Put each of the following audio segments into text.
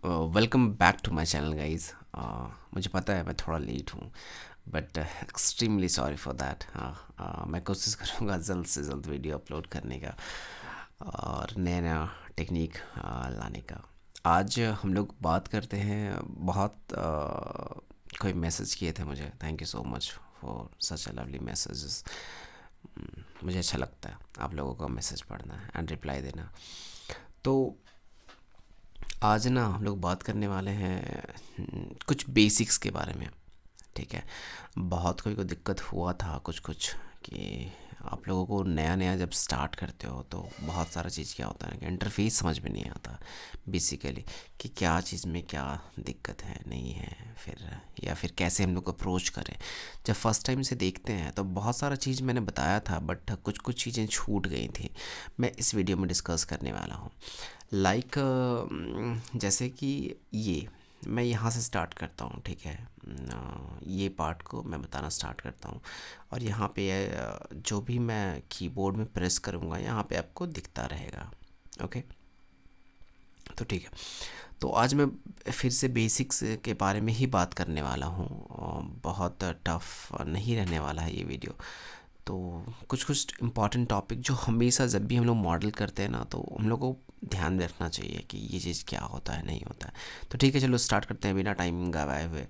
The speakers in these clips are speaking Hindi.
Welcome back to my channel guys. मुझे पता है मैं थोड़ा लेट हूँ, but extremely sorry for that. मैं कोशिश करूँगा जल्द से जल्द वीडियो अपलोड करने का और नया नया टेक्निक लाने का। आज हम लोग बात करते हैं। बहुत कोई मैसेज किए थे मुझे। Thank you so much for such a lovely messages. मुझे अच्छा लगता है आप लोगों का मैसेज पढ़ना एंड रिप्लाई देना। तो आज ना हम लोग बात करने वाले हैं कुछ बेसिक्स के बारे में। ठीक है। बहुत कोई को दिक्कत हुआ था कुछ कुछ कि आप लोगों को नया नया जब स्टार्ट करते हो तो बहुत सारा चीज़ क्या होता है कि इंटरफेस समझ में नहीं आता बेसिकली, कि क्या चीज़ में क्या दिक्कत है नहीं है, फिर या फिर कैसे हम लोग अप्रोच करें। जब फर्स्ट टाइम से देखते हैं तो बहुत सारा चीज़ मैंने बताया था, बट कुछ कुछ चीज़ें छूट गई थी। मैं इस वीडियो में डिस्कस करने वाला हूँ। लाइक जैसे कि ये मैं यहाँ से स्टार्ट करता हूँ। ठीक है। ये पार्ट को मैं बताना स्टार्ट करता हूँ और यहाँ पे जो भी मैं कीबोर्ड में प्रेस करूँगा यहाँ पे आपको दिखता रहेगा। ओके। तो ठीक है। तो आज मैं फिर से बेसिक्स के बारे में ही बात करने वाला हूँ। बहुत टफ नहीं रहने वाला है ये वीडियो। तो कुछ कुछ इम्पॉर्टेंट टॉपिक जो हमेशा जब भी हम लोग मॉडल करते हैं ना तो हम लोग को ध्यान में रखना चाहिए कि ये चीज़ क्या होता है नहीं होता है। तो ठीक है, चलो स्टार्ट करते हैं बिना टाइम गवाए हुए।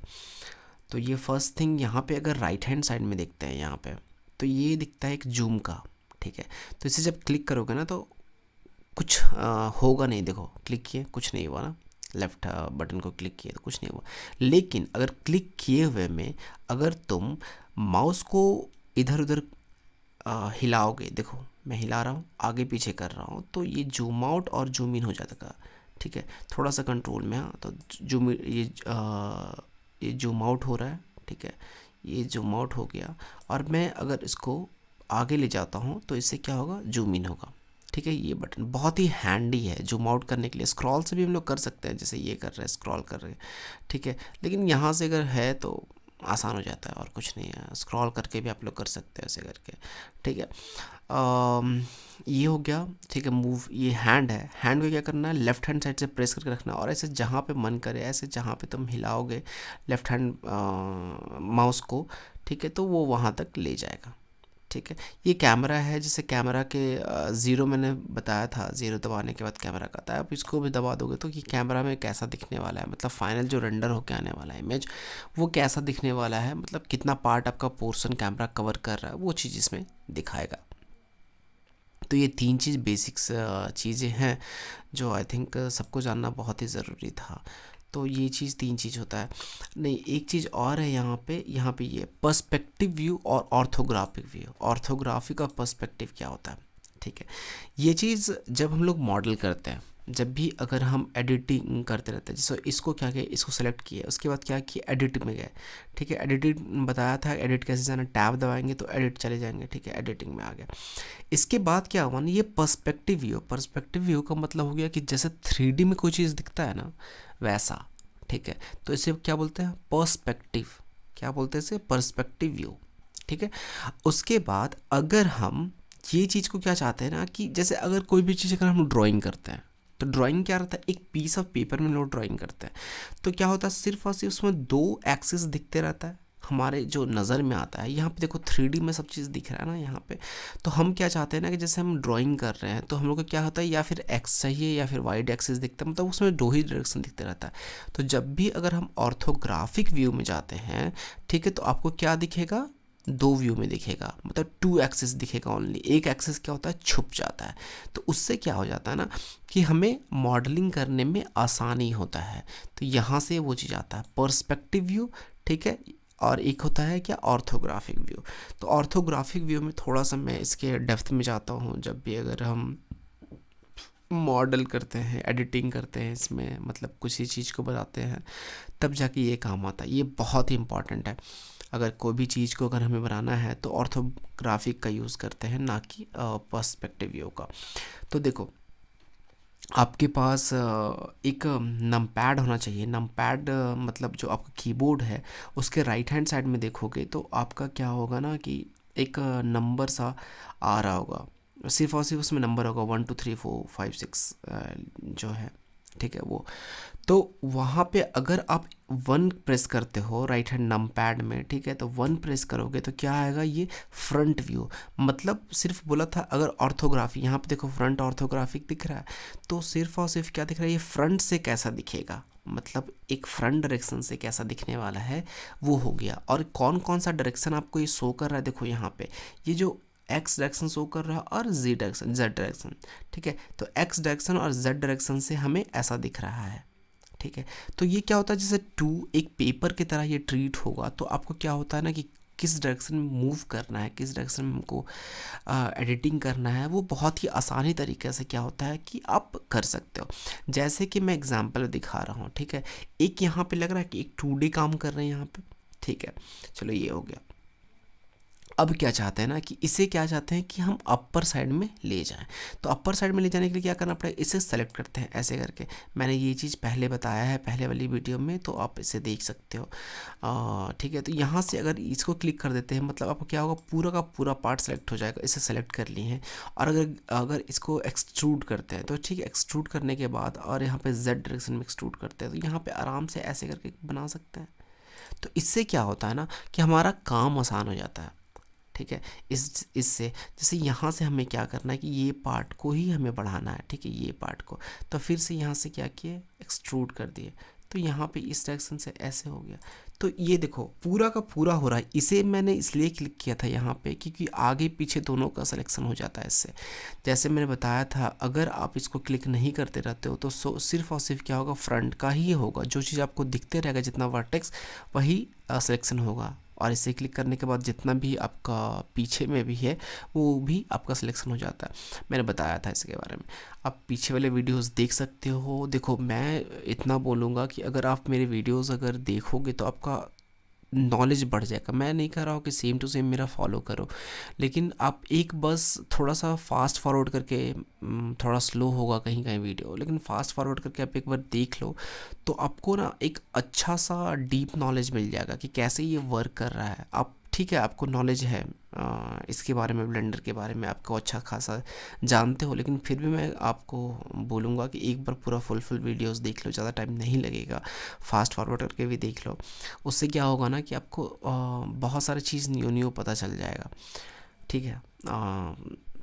तो ये फर्स्ट थिंग यहाँ पे अगर राइट हैंड साइड में देखते हैं यहाँ पे, तो ये दिखता है एक जूम का। ठीक है। तो इसे जब क्लिक करोगे ना तो कुछ होगा नहीं। देखो क्लिक किए कुछ नहीं हुआ ना, लेफ्ट बटन को क्लिक किए तो कुछ नहीं हुआ। लेकिन अगर क्लिक किए हुए में अगर तुम माउस को इधर उधर हिलाओगे, देखो मैं हिला रहा हूँ आगे पीछे कर रहा हूँ तो ये जूम आउट और जूम इन हो जाएगा। ठीक है। थोड़ा सा कंट्रोल में, हाँ, तो जूम ये जूम आउट हो रहा है। ठीक है। ये जूम आउट हो गया और मैं अगर इसको आगे ले जाता हूँ तो इससे क्या होगा, जूम इन होगा। ठीक है। ये बटन बहुत ही हैंडी है जूम आउट करने के लिए। स्क्रॉल से भी हम लोग कर सकते हैं, जैसे ये कर रहे हैं स्क्रॉल कर रहे हैं। ठीक है। लेकिन यहाँ से अगर है तो आसान हो जाता है और कुछ नहीं है। स्क्रॉल करके भी आप लोग कर सकते हैं ऐसे करके। ठीक है। ये हो गया। ठीक है। मूव, ये हैंड है, हैंड को क्या करना है, लेफ्ट हैंड साइड से प्रेस करके रखना और ऐसे जहाँ पे मन करे ऐसे जहाँ पे तुम हिलाओगे लेफ्ट हैंड माउस को, ठीक है, तो वो वहाँ तक ले जाएगा। ठीक है। ये कैमरा है, जैसे कैमरा के ज़ीरो मैंने बताया था, ज़ीरो दबाने के बाद कैमरा का आता है। आप इसको भी दबा दोगे तो ये कैमरा में कैसा दिखने वाला है, मतलब फाइनल जो रेंडर होके आने वाला है इमेज वो कैसा दिखने वाला है, मतलब कितना पार्ट आपका पोर्शन कैमरा कवर कर रहा है वो चीज़ इसमें दिखाएगा। तो ये तीन चीज़ बेसिक्स चीज़ें हैं जो आई थिंक सबको जानना बहुत ही ज़रूरी था। तो ये चीज़ तीन चीज़ होता है। नहीं, एक चीज़ और है यहाँ पे ये पर्सपेक्टिव व्यू और ऑर्थोग्राफिक व्यू। ऑर्थोग्राफिक और पर्सपेक्टिव क्या होता है, ठीक है। ये चीज़ जब हम लोग मॉडल करते हैं, जब भी अगर हम एडिटिंग करते रहते हैं, जैसे इसको क्या किया, इसको सेलेक्ट किया, उसके बाद क्या किया, एडिट में गए। ठीक है। एडिटिंग बताया था एडिट कैसे जाना, टैब दबाएंगे तो एडिट चले जाएंगे। ठीक है। एडिटिंग में आ गया। इसके बाद क्या हुआ ना, ये पर्सपेक्टिव व्यू। पर्सपेक्टिव व्यू का मतलब हो गया कि जैसे 3D में कोई चीज़ दिखता है ना वैसा। ठीक है। तो इसे क्या बोलते हैं, पर्सपेक्टिव। क्या बोलते हैं इसे, पर्सपेक्टिव व्यू। ठीक है। उसके बाद अगर हम ये चीज़ को क्या चाहते हैं ना, कि जैसे अगर कोई भी चीज़ अगर हम ड्राइंग करते हैं तो ड्राइंग क्या रहता है, एक पीस ऑफ पेपर में लोग ड्राइंग करते हैं तो क्या होता है, सिर्फ और सिर्फ उसमें दो एक्सिस दिखते रहता है हमारे जो नज़र में आता है। यहाँ पे देखो 3D में सब चीज़ दिख रहा है ना यहाँ पे। तो हम क्या चाहते हैं ना कि जैसे हम ड्राइंग कर रहे हैं तो हम लोग को क्या होता है, या फिर एक्स चाहिए या फिर वाइड एक्सिस दिखता है, मतलब उसमें दो ही डायरेक्शन दिखते रहता है। तो जब भी अगर हम ऑर्थोग्राफिक व्यू में जाते हैं, ठीक है, तो आपको क्या दिखेगा, दो व्यू में दिखेगा, मतलब टू एक्सिस दिखेगा ओनली। एक एक्सिस क्या होता है, छुप जाता है। तो उससे क्या हो जाता है ना कि हमें मॉडलिंग करने में आसानी होता है। तो यहाँ से वो चीज़ आता है पर्सपेक्टिव व्यू। ठीक है। और एक होता है क्या, ऑर्थोग्राफिक व्यू। तो ऑर्थोग्राफिक व्यू में थोड़ा सा मैं इसके डेप्थ में जाता हूँ। जब भी अगर हम मॉडल करते हैं, एडिटिंग करते हैं, इसमें मतलब किसी चीज़ को बनाते हैं, तब जाके ये काम आता है। ये बहुत ही इंपॉर्टेंट है। अगर कोई भी चीज़ को अगर हमें बनाना है तो ऑर्थोग्राफिक का यूज़ करते हैं, ना कि पर्सपेक्टिव व्यू का। तो देखो आपके पास एक नमपैड होना चाहिए। नमपैड मतलब जो आपका कीबोर्ड है उसके राइट हैंड साइड में देखोगे तो आपका क्या होगा ना कि एक नंबर सा आ रहा होगा, सिर्फ और सिर्फ उसमें नंबर होगा 1 2 3 4 5 6 जो है ठीक है वो। तो वहाँ पे अगर आप 1 प्रेस करते हो राइट हैंड नम पैड में, ठीक है, तो 1 प्रेस करोगे तो क्या आएगा, ये फ्रंट व्यू। मतलब सिर्फ बोला था अगर ऑर्थोग्राफी, यहाँ पे देखो फ्रंट ऑर्थोग्राफिक दिख रहा है, तो सिर्फ और सिर्फ क्या दिख रहा है, ये फ्रंट से कैसा दिखेगा, मतलब एक फ्रंट डायरेक्शन से कैसा दिखने वाला है वो हो गया। और कौन कौन सा डायरेक्शन आपको ये शो कर रहा है, देखो यहाँ पे ये जो एक्स डायरेक्शन शो कर रहा है और जेड डायरेक्शन, ठीक है। तो एक्स डायरेक्शन और जेड डायरेक्शन से हमें ऐसा दिख रहा है, ठीक है। तो ये क्या होता है, जैसे एक पेपर की तरह ये ट्रीट होगा, तो आपको क्या होता है ना कि किस डायरेक्शन में मूव करना है, किस डायरेक्शन में हमको एडिटिंग करना है, वो बहुत ही आसानी तरीके से क्या होता है कि आप कर सकते हो। जैसे कि मैं एग्जांपल दिखा रहा हूँ, ठीक है। एक यहाँ पे लग रहा है कि एक 2D काम कर रहे हैं यहाँ पे, ठीक है, चलो ये हो गया। अब क्या चाहते हैं ना कि इसे क्या चाहते हैं कि हम अपर साइड में ले जाएं। तो अपर साइड में ले जाने के लिए क्या करना पड़ेगा, इसे सेलेक्ट करते हैं ऐसे करके। मैंने ये चीज़ पहले बताया है पहले वाली वीडियो में, तो आप इसे देख सकते हो, ठीक है। तो यहाँ से अगर इसको क्लिक कर देते हैं, मतलब आपको क्या होगा, पूरा का पूरा पार्ट सेलेक्ट हो जाएगा। इसे सेलेक्ट कर लिए हैं, और अगर अगर इसको एक्सट्रूड करते हैं तो ठीक है, एक्सट्रूड करने के बाद और यहाँ पर जेड डायरेक्शन में एक्सट्रूड करते हैं, तो यहाँ पर आराम से ऐसे करके बना सकते हैं। तो इससे क्या होता है ना कि हमारा काम आसान हो जाता है, ठीक है। इससे जैसे यहाँ से हमें क्या करना है कि ये पार्ट को ही हमें बढ़ाना है, ठीक है, ये पार्ट को। तो फिर से यहाँ से क्या किए, एक्सट्रूड कर दिए, तो यहाँ पे इस डायरेक्शन से ऐसे हो गया। तो ये देखो पूरा का पूरा हो रहा है। इसे मैंने इसलिए क्लिक किया था यहाँ पे क्योंकि आगे पीछे दोनों का सिलेक्शन हो जाता है इससे। जैसे मैंने बताया था, अगर आप इसको क्लिक नहीं करते रहते हो तो सिर्फ और सिर्फ क्या होगा, फ्रंट का ही होगा। जो चीज़ आपको दिखते रहेगा, जितना वर्टेक्स, वही सिलेक्शन होगा। और इसे क्लिक करने के बाद जितना भी आपका पीछे में भी है वो भी आपका सिलेक्शन हो जाता है। मैंने बताया था इसके बारे में, आप पीछे वाले वीडियोस देख सकते हो। देखो मैं इतना बोलूँगा कि अगर आप मेरे वीडियोस अगर देखोगे तो आपका नॉलेज बढ़ जाएगा। मैं नहीं कह रहा हूँ कि सेम टू सेम मेरा फॉलो करो, लेकिन आप एक बस थोड़ा सा फास्ट फॉरवर्ड करके, थोड़ा स्लो होगा कहीं कहीं वीडियो, लेकिन फास्ट फॉरवर्ड करके आप एक बार देख लो तो आपको ना एक अच्छा सा डीप नॉलेज मिल जाएगा कि कैसे ये वर्क कर रहा है। आप ठीक है, आपको नॉलेज है इसके बारे में, ब्लेंडर के बारे में आपको अच्छा खासा जानते हो, लेकिन फिर भी मैं आपको बोलूँगा कि एक बार पूरा फुल वीडियोस देख लो, ज़्यादा टाइम नहीं लगेगा, फास्ट फॉरवर्ड करके भी देख लो। उससे क्या होगा ना कि आपको बहुत सारी चीज़ न्यू पता चल जाएगा, ठीक है।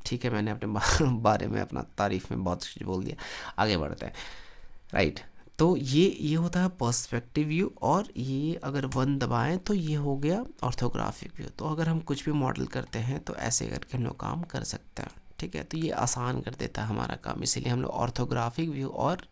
ठीक है, मैंने अपने बारे में, अपना तारीफ़ में बहुत कुछ बोल दिया, आगे बढ़ते हैं, राइट। तो ये होता है पर्सपेक्टिव व्यू, और ये अगर 1 दबाएं तो ये हो गया ऑर्थोग्राफिक व्यू। तो अगर हम कुछ भी मॉडल करते हैं तो ऐसे करके हम लोग काम कर सकते हैं, ठीक है। तो ये आसान कर देता है हमारा काम, इसीलिए हम लोग ऑर्थोग्राफिक व्यू और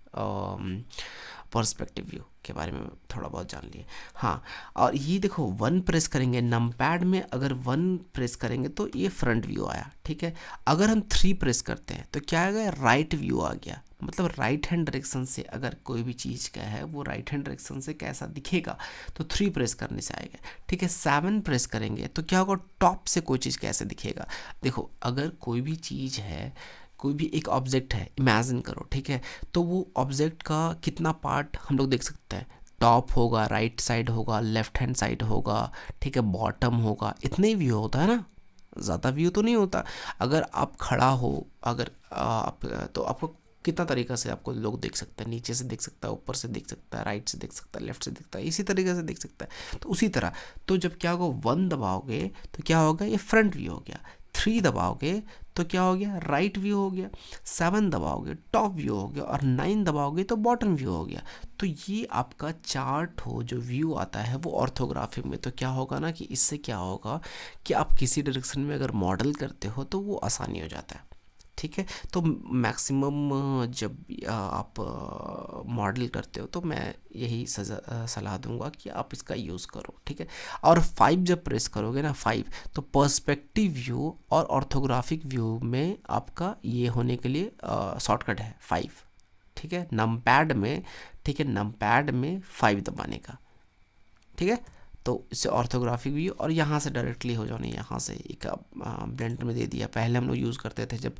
पर्सपेक्टिव व्यू के बारे में थोड़ा बहुत जान लिए। हाँ, और ये देखो 1 प्रेस करेंगे नमपैड में, अगर 1 प्रेस करेंगे तो ये फ्रंट व्यू आया, ठीक है। अगर हम 3 प्रेस करते हैं तो क्या आ गया, राइट व्यू आ गया। मतलब राइट हैंड डायरेक्शन से अगर कोई भी चीज़ का है वो राइट हैंड डायरेक्शन से कैसा दिखेगा, तो 3 प्रेस करने से आएगा, ठीक है। 7 प्रेस करेंगे तो क्या होगा, टॉप से कोई चीज़ कैसे दिखेगा। देखो अगर कोई भी चीज़ है, कोई भी एक ऑब्जेक्ट है, इमेजिन करो, ठीक है, तो वो ऑब्जेक्ट का कितना पार्ट हम लोग देख सकते हैं, टॉप होगा, राइट साइड होगा, लेफ्ट हैंड साइड होगा, ठीक है, बॉटम होगा, इतने व्यू होता है ना, ज़्यादा व्यू तो नहीं होता। अगर आप खड़ा हो, अगर आप, तो आपको कितना तरीका से आपको लोग देख सकते हैं, नीचे से देख सकता है, ऊपर से देख सकता है, राइट से देख सकता है, लेफ्ट से देखता है, इसी तरीके से देख सकता है। तो उसी तरह, तो जब क्या होगा, 1 दबाओगे तो क्या होगा, ये फ्रंट व्यू हो गया। 3 दबाओगे तो क्या हो गया, राइट व्यू हो गया। 7 दबाओगे टॉप व्यू हो गया, और 9 दबाओगे तो बॉटम व्यू हो गया। तो ये आपका चार्ट हो, जो व्यू आता है वो ऑर्थोग्राफिक में। तो क्या होगा ना कि इससे क्या होगा कि आप किसी डायरेक्शन में अगर मॉडल करते हो तो वो आसानी हो जाता है, ठीक है। तो मैक्सिमम जब आप मॉडल करते हो तो मैं यही सलाह दूंगा कि आप इसका यूज़ करो, ठीक है। और 5 जब प्रेस करोगे ना, 5, तो पर्सपेक्टिव व्यू और ऑर्थोग्राफिक व्यू में आपका ये होने के लिए शॉर्टकट है 5, ठीक है, नमपैड में, ठीक है, नमपैड में 5 दबाने का, ठीक है। तो इससे ऑर्थोग्राफिक व्यू, और यहाँ से डायरेक्टली हो जाने, यहाँ से एक ब्लेंडर में दे दिया। पहले हम लोग यूज़ करते थे जब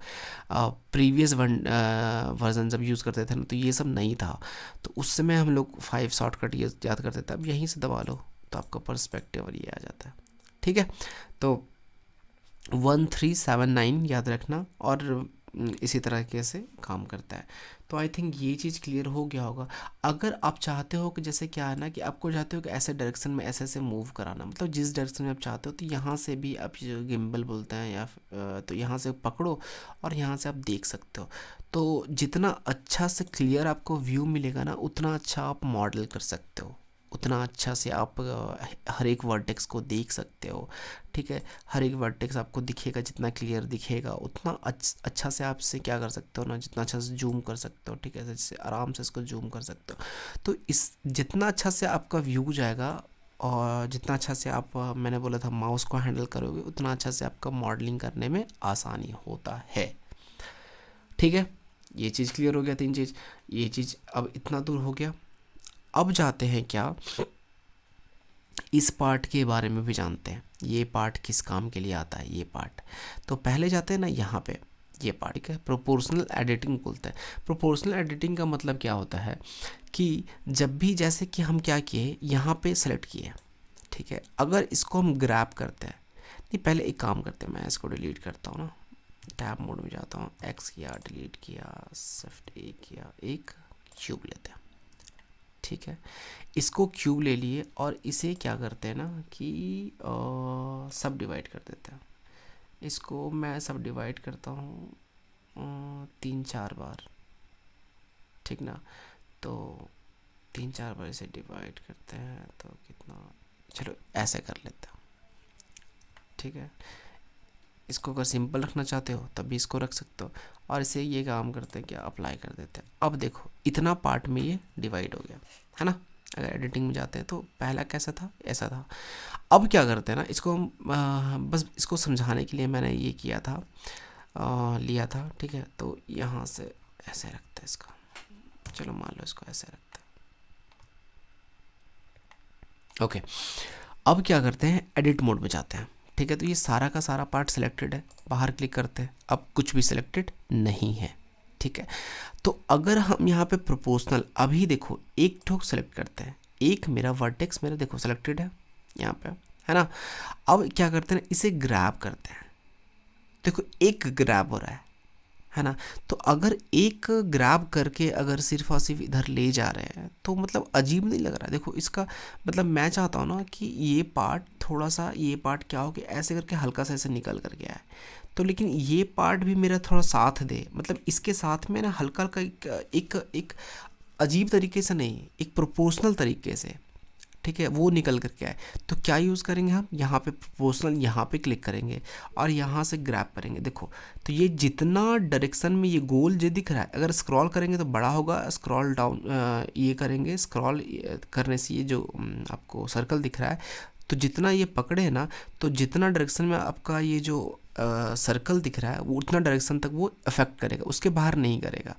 प्रीवियस वर्जन जब यूज़ करते थे ना, तो ये सब नहीं था, तो उस समय हम लोग 5 शॉर्टकट ये याद करते थे। अब यहीं से दबा लो तो आपका पर्सपेक्टिव और ये आ जाता है, ठीक है। तो 1 3 7 9 याद रखना, और इसी तरीके से काम करता है। तो आई थिंक ये चीज़ क्लियर हो गया होगा। अगर आप चाहते हो कि जैसे क्या है ना कि आपको चाहते हो कि ऐसे डायरेक्शन में ऐसे ऐसे मूव कराना, मतलब जिस डायरेक्शन में आप चाहते हो, तो यहाँ से भी आप जो गिम्बल बोलते हैं या तो यहाँ से पकड़ो और यहाँ से आप देख सकते हो। तो जितना अच्छा से क्लियर आपको व्यू मिलेगा ना, उतना अच्छा आप मॉडल कर सकते हो, उतना अच्छा से आप हर एक वर्टेक्स को देख सकते हो। ठीक है, हर एक वर्टेक्स आपको दिखेगा, जितना क्लियर दिखेगा उतना अच्छा से आपसे क्या कर सकते हो ना, जितना अच्छा से जूम कर सकते हो। ठीक है, जैसे आराम से इसको जूम कर सकते हो। तो इस जितना अच्छा से आपका व्यू जाएगा और जितना अच्छा से आप मैंने बोला था माउस को हैंडल करोगे, उतना अच्छा से आपका मॉडलिंग करने में आसानी होता है। ठीक है, ये चीज़ क्लियर हो गया, 3 चीज़। ये चीज़ अब इतना दूर हो गया। अब जाते हैं क्या, इस पार्ट के बारे में भी जानते हैं, ये पार्ट किस काम के लिए आता है ये पार्ट। तो पहले जाते हैं ना यहाँ पे, ये पार्ट ठीक है, प्रोपोर्शनल एडिटिंग बोलते हैं। प्रोपोर्शनल एडिटिंग का मतलब क्या होता है कि जब भी जैसे कि हम क्या किए, यहाँ पे सेलेक्ट किए, ठीक है, अगर इसको हम ग्रैब करते हैं, नहीं पहले एक काम करते हैं, मैं इसको डिलीट करता हूँ ना, टैब मोड में जाता हूँ, एक्स किया, डिलीट किया, शिफ्ट ए किया, एक क्यूब लेते हैं। ठीक है, इसको क्यूब ले लिए और इसे क्या करते हैं ना कि सब डिवाइड कर देते हैं। इसको मैं सब डिवाइड करता हूँ 3-4 बार, ठीक ना। तो 3-4 बार इसे डिवाइड करते हैं तो कितना, चलो ऐसे कर लेते हैं। ठीक है, इसको अगर सिंपल रखना चाहते हो तब भी इसको रख सकते हो, और इसे ये काम करते हैं क्या, अप्लाई कर देते हैं। अब देखो इतना पार्ट में ये डिवाइड हो गया है ना। अगर एडिटिंग में जाते हैं तो पहला कैसा था, ऐसा था। अब क्या करते हैं ना, इसको हम बस इसको समझाने के लिए मैंने ये किया था, लिया था। ठीक है, तो यहाँ से ऐसे रखते हैं इसका, चलो मान लो इसको ऐसे रखते हैं। ओके, अब क्या करते हैं, एडिट मोड में जाते हैं। ठीक है, तो ये सारा का सारा पार्ट सिलेक्टेड है, बाहर क्लिक करते हैं, अब कुछ भी सिलेक्टेड नहीं है। ठीक है, तो अगर हम यहाँ पे प्रोपोर्शनल, अभी देखो एक ठोक सेलेक्ट करते हैं, एक मेरा वर्टेक्स मेरा देखो सेलेक्टेड है यहाँ पे, है ना। अब क्या करते हैं, इसे ग्रैब करते हैं, देखो एक ग्रैब हो रहा है ना। तो अगर एक ग्रैब करके अगर सिर्फ और सिर्फ इधर ले जा रहे हैं तो मतलब अजीब नहीं लग रहा है। देखो इसका मतलब मैं चाहता हूँ ना कि ये पार्ट थोड़ा सा, ये पार्ट क्या हो कि ऐसे करके हल्का सा ऐसे निकल कर गया है, तो लेकिन ये पार्ट भी मेरा थोड़ा साथ दे, मतलब इसके साथ में ना हल्का हल्का एक अजीब तरीके से नहीं, एक प्रोपोर्शनल तरीके से, ठीक है, वो निकल करके आए। तो क्या यूज़ करेंगे हम, यहाँ पे प्रोपोर्शनल, यहाँ पे क्लिक करेंगे और यहाँ से ग्रैब करेंगे। देखो तो ये जितना डायरेक्शन में ये गोल जो दिख रहा है, अगर स्क्रॉल करेंगे तो बड़ा होगा, स्क्रॉल डाउन ये करेंगे, स्क्रॉल करने से ये जो आपको सर्कल दिख रहा है, तो जितना ये पकड़े है ना, तो जितना डायरेक्शन में आपका ये जो सर्कल दिख रहा है वो उतना डायरेक्शन तक वो अफेक्ट करेगा, उसके बाहर नहीं करेगा।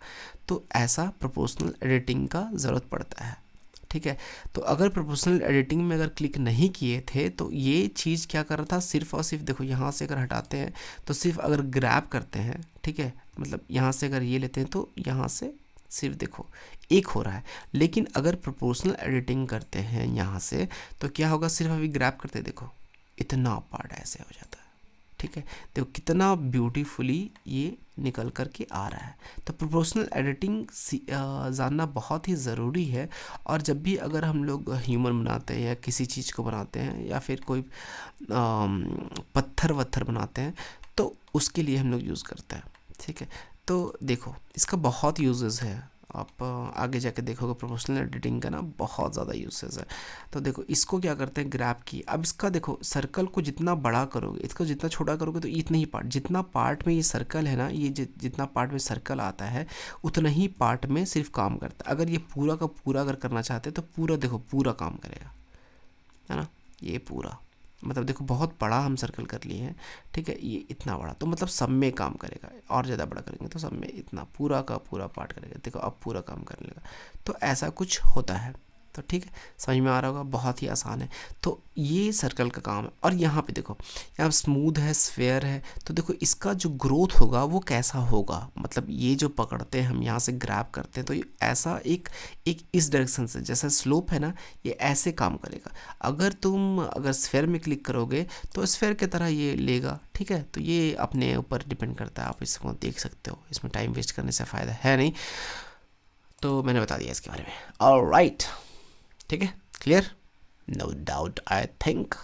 तो ऐसा प्रोपोर्शनल एडिटिंग का ज़रूरत पड़ता है। ठीक है, तो अगर प्रोपोर्शनल एडिटिंग में अगर क्लिक नहीं किए थे तो ये चीज़ क्या कर रहा था, सिर्फ और सिर्फ देखो यहाँ से अगर हटाते हैं तो सिर्फ अगर ग्रैब करते हैं, ठीक है, मतलब यहाँ से अगर ये लेते हैं तो यहाँ से सिर्फ देखो एक हो रहा है। लेकिन अगर प्रोपोर्शनल एडिटिंग करते हैं यहाँ से तो क्या होगा, सिर्फ अभी ग्रैब करते हैं, देखो इतना पार्ट ऐसे हो जाता है। ठीक है, देखो कितना ब्यूटीफुली ये निकल कर के आ रहा है। तो प्रोपोर्शनल एडिटिंग जानना बहुत ही ज़रूरी है। और जब भी अगर हम लोग ह्यूमन बनाते हैं या किसी चीज़ को बनाते हैं या फिर कोई पत्थर वत्थर बनाते हैं तो उसके लिए हम लोग यूज़ करते हैं। ठीक है, तो देखो इसका बहुत यूजेस है, आप आगे जाके देखोगे प्रोपोर्शनल एडिटिंग का ना बहुत ज़्यादा यूसेस है। तो देखो इसको क्या करते हैं, ग्रैब की, अब इसका देखो सर्कल को जितना बड़ा करोगे, इसको जितना छोटा करोगे तो इतना ही पार्ट, जितना पार्ट में ये सर्कल है ना, ये जितना पार्ट में सर्कल आता है उतना ही पार्ट में सिर्फ काम करता है। अगर ये पूरा का पूरा अगर करना चाहते हैं तो पूरा देखो पूरा काम करेगा, है ना, ये पूरा मतलब देखो बहुत बड़ा हम सर्कल कर लिए हैं। ठीक है, ये इतना बड़ा तो मतलब सब में काम करेगा, और ज़्यादा बड़ा करेंगे तो सब में इतना पूरा का पूरा पार्ट करेगा। देखो अब पूरा काम करने लगा, तो ऐसा कुछ होता है। तो ठीक है, समझ में आ रहा होगा, बहुत ही आसान है। तो ये सर्कल का काम है। और यहाँ पे देखो, यहाँ स्मूथ है, स्फेयर है, तो देखो इसका जो ग्रोथ होगा वो कैसा होगा, मतलब ये जो पकड़ते हैं हम यहाँ से ग्रैब करते हैं तो ये ऐसा एक एक इस डायरेक्शन से, जैसा स्लोप है ना, ये ऐसे काम करेगा। अगर स्फेयर में क्लिक करोगे तो स्फेयर की तरह ये लेगा, ठीक है। तो ये अपने ऊपर डिपेंड करता है, आप इसको देख सकते हो, इसमें टाइम वेस्ट करने से फ़ायदा है नहीं। तो मैंने बता दिया इसके बारे में। ऑलराइट, ठीक है, clear, no doubt I think.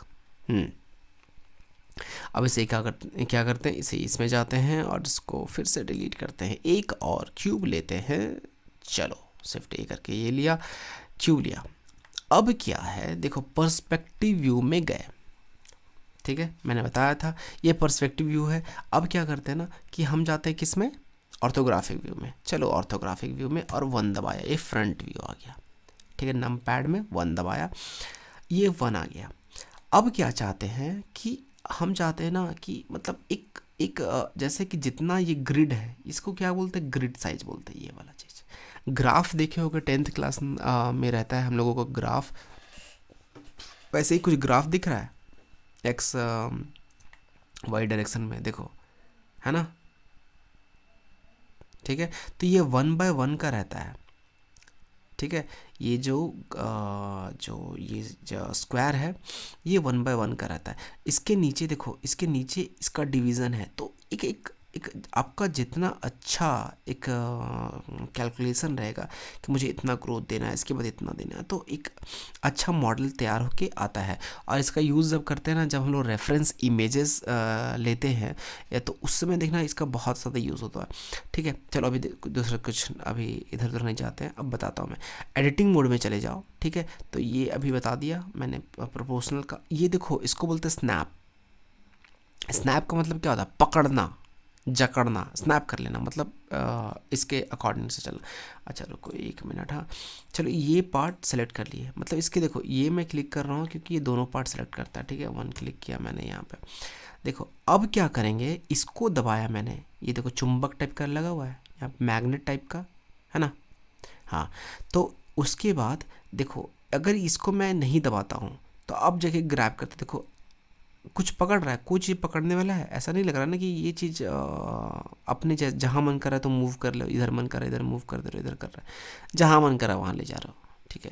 अब इसे क्या करते हैं, इसे इसमें जाते हैं और इसको फिर से डिलीट करते हैं, एक और क्यूब लेते हैं। चलो शिफ्ट ए करके ये लिया, क्यूब लिया। अब क्या है, देखो पर्सपेक्टिव व्यू में गए, ठीक है, मैंने बताया था ये पर्सपेक्टिव व्यू है। अब क्या करते हैं ना कि हम जाते हैं किस में, ऑर्थोग्राफिक व्यू में। चलो ऑर्थोग्राफिक व्यू में, और 1 दबाया, ये फ्रंट व्यू आ गया, ठीक है। नम पैड में 1 दबाया, ये 1 आ गया। अब क्या चाहते हैं कि हम चाहते हैं ना कि मतलब एक जैसे कि जितना ये ग्रिड है, इसको क्या बोलते हैं, ग्रिड साइज बोलते हैं, ये वाला चीज़। ग्राफ देखे होगे 10th क्लास में रहता है हम लोगों को ग्राफ, वैसे ही कुछ ग्राफ दिख रहा है एक्स वाई डायरेक्शन में, देखो, है ना, ठीक है। तो ये 1 by 1 का रहता है, ठीक है। ये जो स्क्वायर है ये 1 by 1 का रहता है। इसके नीचे देखो, इसके नीचे इसका डिवीज़न है, तो एक आपका जितना अच्छा एक कैलकुलेशन रहेगा कि मुझे इतना ग्रोथ देना है, इसके बाद इतना देना है, तो एक अच्छा मॉडल तैयार होके आता है। और इसका यूज़ जब करते हैं ना, जब हम लोग रेफरेंस इमेजेस लेते हैं या, तो उस समय देखना इसका बहुत ज़्यादा यूज़ होता है, ठीक है। चलो अभी दूसरा कुछ, अभी इधर उधर नहीं जाते हैं, अब बताता हूँ मैं। एडिटिंग मोड में चले जाओ, ठीक है। तो ये अभी बता दिया मैंने प्रोपोर्शनल का। ये देखो, इसको बोलते हैं स्नैप। स्नैप का मतलब क्या होता है, पकड़ना, जकड़ना, स्नैप कर लेना, मतलब इसके अकॉर्डिंग से चलना। अच्छा रुको 1 मिनट, हाँ चलो ये पार्ट सेलेक्ट कर लिए, मतलब इसके देखो ये मैं क्लिक कर रहा हूँ क्योंकि ये दोनों पार्ट सेलेक्ट करता है, ठीक है। 1 क्लिक किया मैंने यहाँ पे, देखो अब क्या करेंगे, इसको दबाया मैंने, ये देखो चुंबक टाइप का लगा हुआ है यहाँ, मैग्नेट टाइप का है ना, हाँ। तो उसके बाद देखो, अगर इसको मैं नहीं दबाता हूँ तो अब जगह ग्रैब करते, देखो कुछ पकड़ रहा है, कोई चीज़ पकड़ने वाला है, ऐसा नहीं लग रहा ना कि ये चीज़ अपने जहाँ मन कर रहा है तो मूव कर लो, इधर मन कर रहा है इधर मूव कर दे रहे हो, इधर कर रहा है, जहाँ मन कर रहा है वहाँ ले जा रहा हो, ठीक है।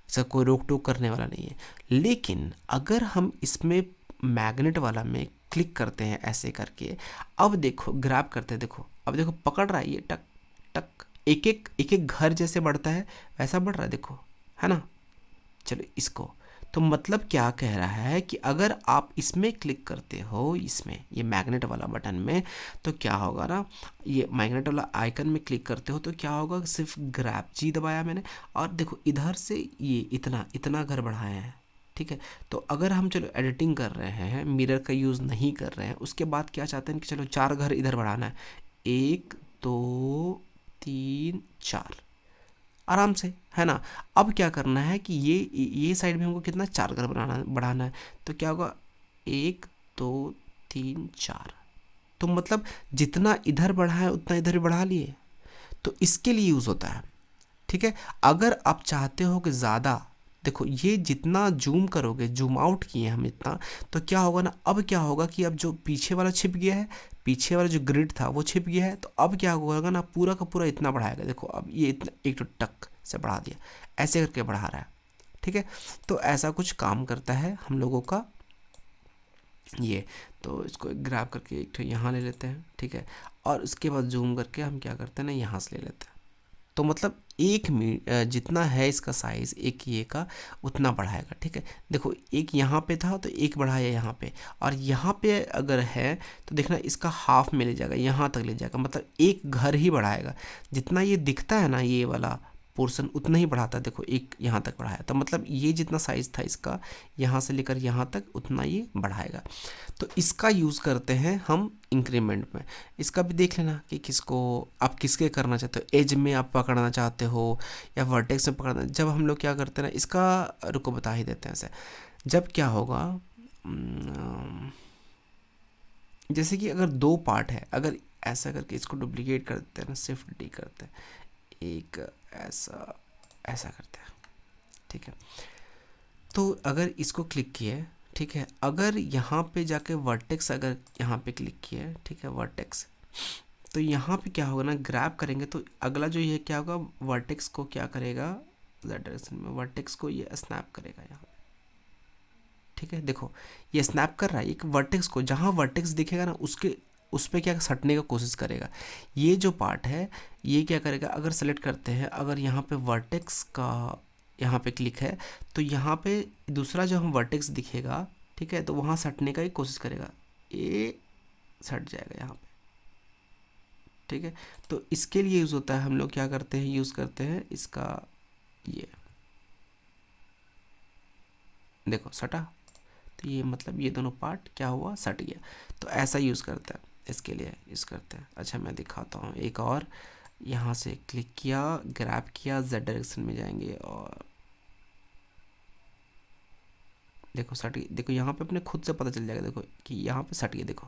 ऐसा कोई रोक टोक करने वाला नहीं है। लेकिन अगर हम इसमें मैग्नेट वाला में क्लिक करते हैं ऐसे करके, अब देखो ग्रैब करते हैं, देखो अब देखो पकड़ रहा है ये, टक टक, एक एक घर जैसे बढ़ता है वैसा बढ़ रहा है, देखो, है ना। चलो इसको, तो मतलब क्या कह रहा है कि अगर आप इसमें क्लिक करते हो, इसमें ये मैग्नेट वाला बटन में, तो क्या होगा ना, ये मैग्नेट वाला आइकन में क्लिक करते हो तो क्या होगा, सिर्फ ग्रैब जी दबाया मैंने, और देखो इधर से ये इतना इतना घर बढ़ाया है, ठीक है। तो अगर हम चलो एडिटिंग कर रहे हैं, मिरर का यूज़ नहीं कर रहे हैं, उसके बाद क्या चाहते हैं कि चलो 4 घर इधर बढ़ाना है, 1 2 3 4, आराम से, है ना। अब क्या करना है कि ये साइड में हमको कितना 4 घर बढ़ाना है, तो क्या होगा 1 2 3 4, तो मतलब जितना इधर बढ़ा है उतना इधर भी बढ़ा लिए, तो इसके लिए यूज़ होता है, ठीक है। अगर आप चाहते हो कि ज़्यादा, देखो ये जितना जूम करोगे, जूम आउट किए हम इतना, तो क्या होगा ना, अब क्या होगा कि अब जो पीछे वाला छिप गया है, पीछे वाला जो ग्रिड था वो छिप गया है, तो अब क्या होगा ना, पूरा का पूरा इतना बढ़ाएगा, देखो अब ये इतना एक तो टक से बढ़ा दिया, ऐसे करके बढ़ा रहा है, ठीक है। तो ऐसा कुछ काम करता है हम लोगों का ये। तो इसको ग्रैब करके एक तो यहाँ ले लेते हैं, ठीक है, और उसके बाद जूम करके हम क्या करते हैं ना, यहाँ से ले लेते हैं। तो मतलब जितना है इसका साइज़ एक ये का उतना बढ़ाएगा, ठीक है। देखो एक यहाँ पे था तो एक बढ़ाया यहाँ पे, और यहाँ पे अगर है तो देखना इसका हाफ में ले जाएगा, यहाँ तक ले जाएगा, मतलब एक घर ही बढ़ाएगा। जितना ये दिखता है ना ये वाला पोर्शन उतना ही बढ़ाता है, देखो एक यहाँ तक बढ़ाया, तो मतलब ये जितना साइज़ था इसका यहाँ से लेकर यहाँ तक उतना ये बढ़ाएगा। तो इसका यूज़ करते हैं हम इंक्रीमेंट में। इसका भी देख लेना कि किसको आप किसके करना चाहते हो, एज में आप पकड़ना चाहते हो या वर्टेक्स में पकड़ना। जब हम लोग क्या करते हैं ना, इसका रुको बता ही देते हैं ऐसे, जब क्या होगा जैसे कि अगर 2 पार्ट है, अगर ऐसा करके इसको डुप्लीकेट करते हैं ना, शिफ्ट डी करते हैं, एक ऐसा ऐसा करते हैं, ठीक है। तो अगर इसको क्लिक किए, ठीक है, अगर यहाँ पे जाके वर्टेक्स अगर यहाँ पे क्लिक किए, ठीक है, वर्टेक्स, तो यहाँ पे क्या होगा ना, ग्रैब करेंगे तो अगला जो ये क्या होगा, वर्टेक्स को क्या करेगा, ज़ेड डायरेक्शन में वर्टेक्स को ये स्नैप करेगा यहाँ पे, ठीक है। देखो ये स्नैप कर रहा है एक वर्टेक्स को, जहाँ वर्टेक्स दिखेगा ना उसके उस पर क्या सटने का कोशिश करेगा। ये जो पार्ट है ये क्या करेगा, अगर सेलेक्ट करते हैं, अगर यहाँ पे वर्टेक्स का यहाँ पे क्लिक है तो यहाँ पे दूसरा जो हम वर्टेक्स दिखेगा, ठीक है, तो वहाँ सटने का ही कोशिश करेगा, ये सट जाएगा यहाँ पे, ठीक है। तो इसके लिए यूज़ होता है, हम लोग क्या करते हैं, यूज़ करते हैं इसका, ये देखो सटा, तो ये मतलब ये दोनों पार्ट क्या हुआ, सट गया। तो ऐसा यूज़ करता है, इसके लिए यूज़ करते हैं। अच्छा मैं दिखाता हूँ एक और, यहाँ से क्लिक किया, ग्रैब किया, जेड डायरेक्शन में जाएंगे और देखो सट गया। देखो यहाँ पे अपने खुद से पता चल जाएगा, देखो कि यहाँ पे सट गया, देखो